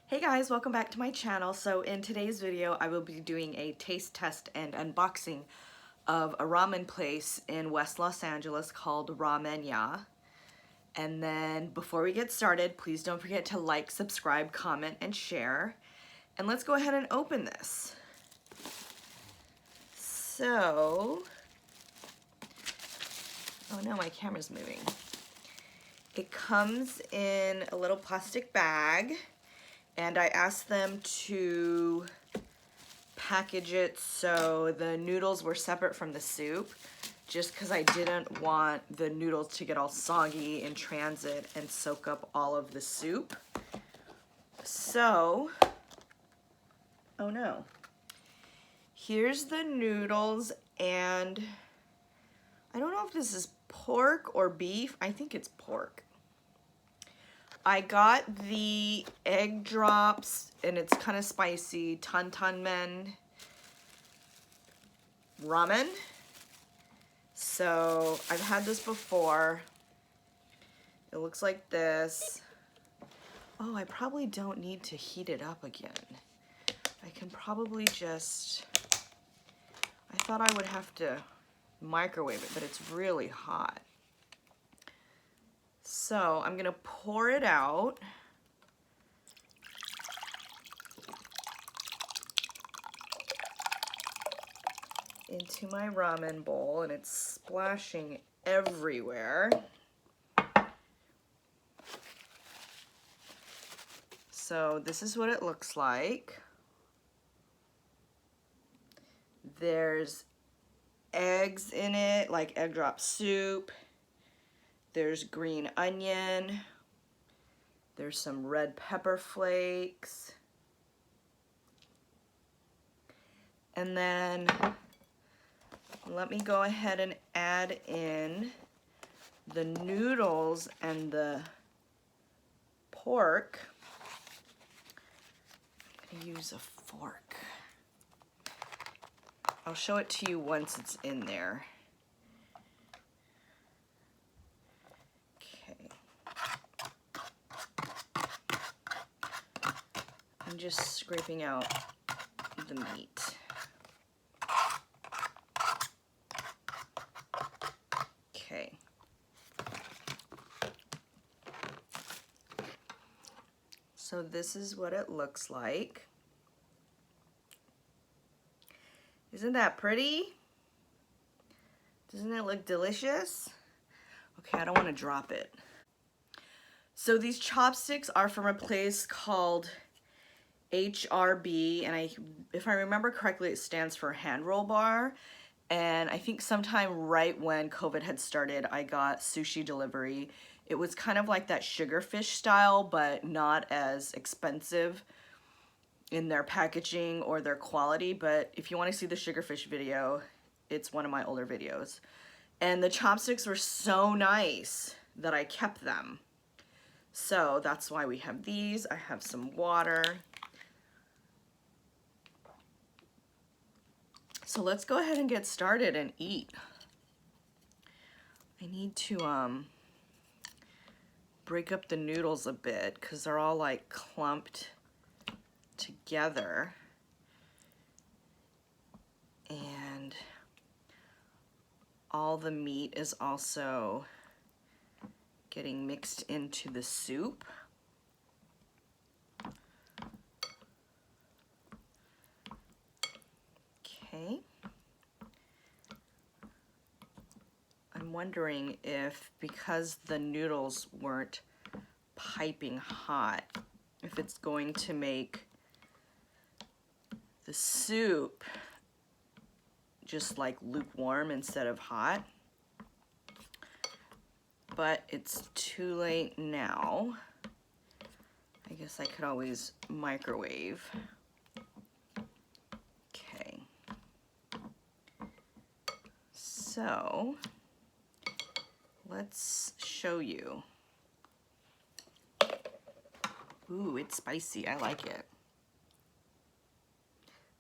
Hey guys, welcome back to my channel. So in today's video, I will be doing a taste test and unboxing of a ramen place in West Los Angeles called Ramen. And then before we get started, please don't forget to like, subscribe, comment, and share. And let's go ahead and open this. So, oh no, my camera's moving. It comes in a little plastic bag. And I asked them to package it so the noodles were separate from the soup, just because I didn't want the noodles to get all soggy in transit and soak up all of the soup. So, oh no. Here's the noodles, and I don't know if this is pork or beef. I think it's pork. I got the egg drops, and it's kind of spicy, men ramen. So I've had this before. It looks like this. Oh, I probably don't need to heat it up again. I can probably just, I thought I would have to microwave it, but it's really hot. So I'm gonna pour it out. Into my ramen bowl, and it's splashing everywhere. So this is what it looks like. There's eggs in it, like egg drop soup. There's green onion. There's some red pepper flakes. And then let me go ahead and add in the noodles and the pork. I'm gonna use a fork. I'll show it to you once it's in there. I'm just scraping out the meat. Okay. So this is what it looks like. Isn't that pretty? Doesn't it look delicious? Okay, I don't want to drop it. So these chopsticks are from a place called HRB, and if I remember correctly, it stands for hand roll bar. And I think sometime right when COVID had started, I got sushi delivery. It was kind of like that sugarfish style, but not as expensive in their packaging or their quality. But if you want to see the sugarfish video, it's one of my older videos. And the chopsticks were so nice that I kept them. So that's why we have these. I have some water. So let's go ahead and get started and eat. I need to break up the noodles a bit because they're all like clumped together. And all the meat is also getting mixed into the soup. Okay. I'm wondering if, because the noodles weren't piping hot, if it's going to make the soup just like lukewarm instead of hot. But it's too late now. I guess I could always microwave. Okay. So let's show you. Ooh, it's spicy. I like it.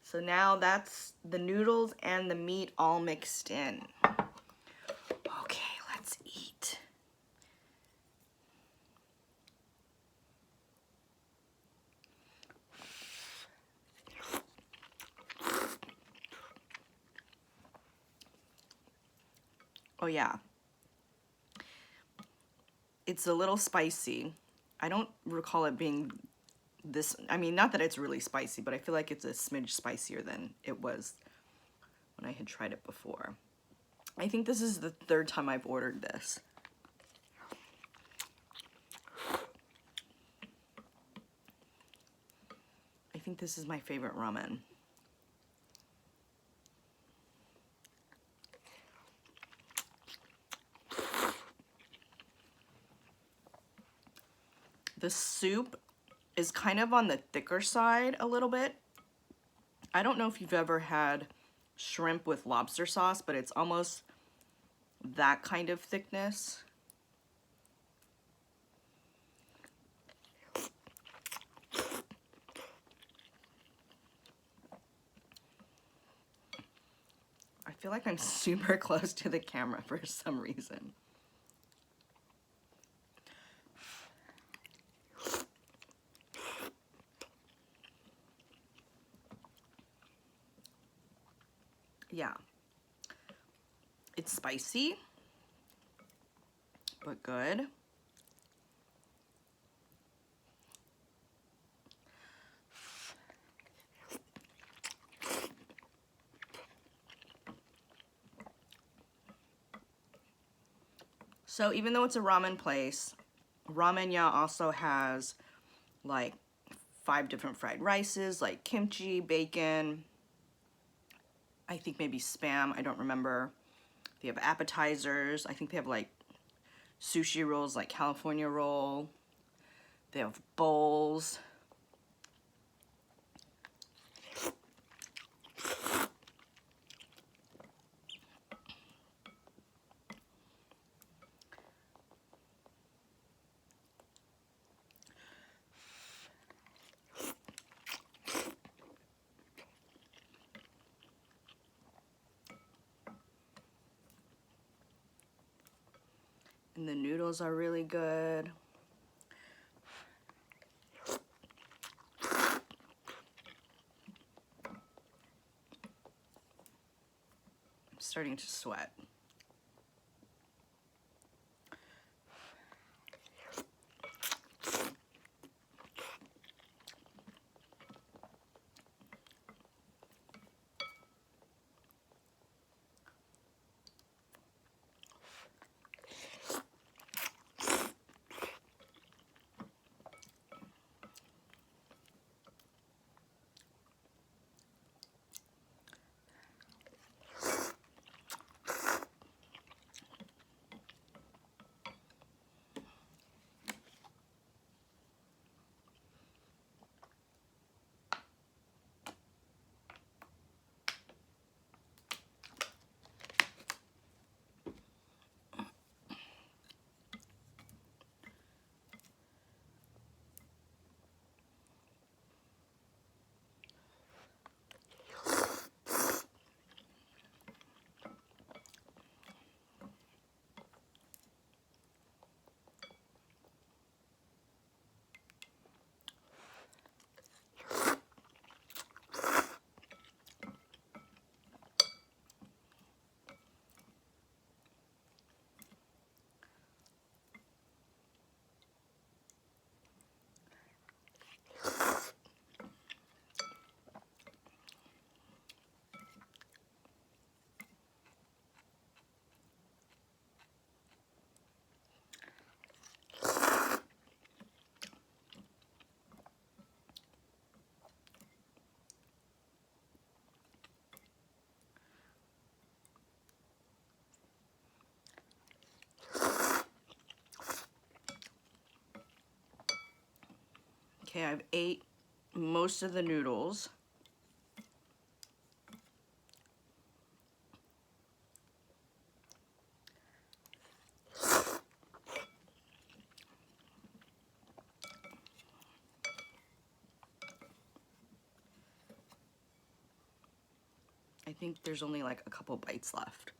So now that's the noodles and the meat all mixed in. Okay, let's eat. yeah. It's a little spicy. I don't recall it being this, I mean, not that it's really spicy, but I feel like it's a smidge spicier than it was when I had tried it before. I think this is the third time I've ordered this. I think this is my favorite ramen. The soup is kind of on the thicker side a little bit. I don't know if you've ever had shrimp with lobster sauce, but it's almost that kind of thickness. I feel like I'm super close to the camera for some reason. Yeah, it's spicy, but good. So even though it's a ramen place, Ramen Ya also has like 5 different fried rices, like kimchi, bacon, I think maybe Spam, I don't remember. They have appetizers. I think they have like sushi rolls, like California roll. They have bowls. And the noodles are really good. I'm starting to sweat. Okay, I've ate most of the noodles. I think there's only like a couple bites left.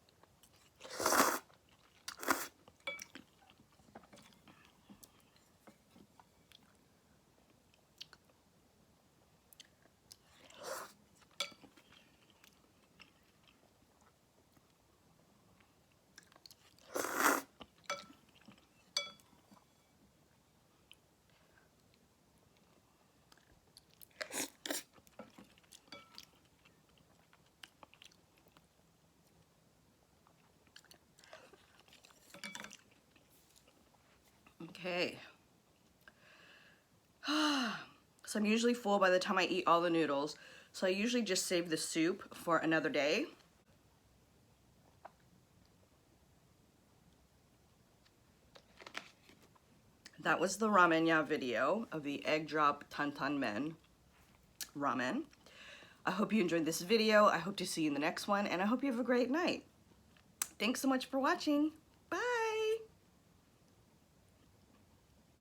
Okay. So I'm usually full by the time I eat all the noodles. So I usually just save the soup for another day. That was the ramen video of the egg drop tantan men ramen. I hope you enjoyed this video. I hope to see you in the next one, and I hope you have a great night. Thanks so much for watching.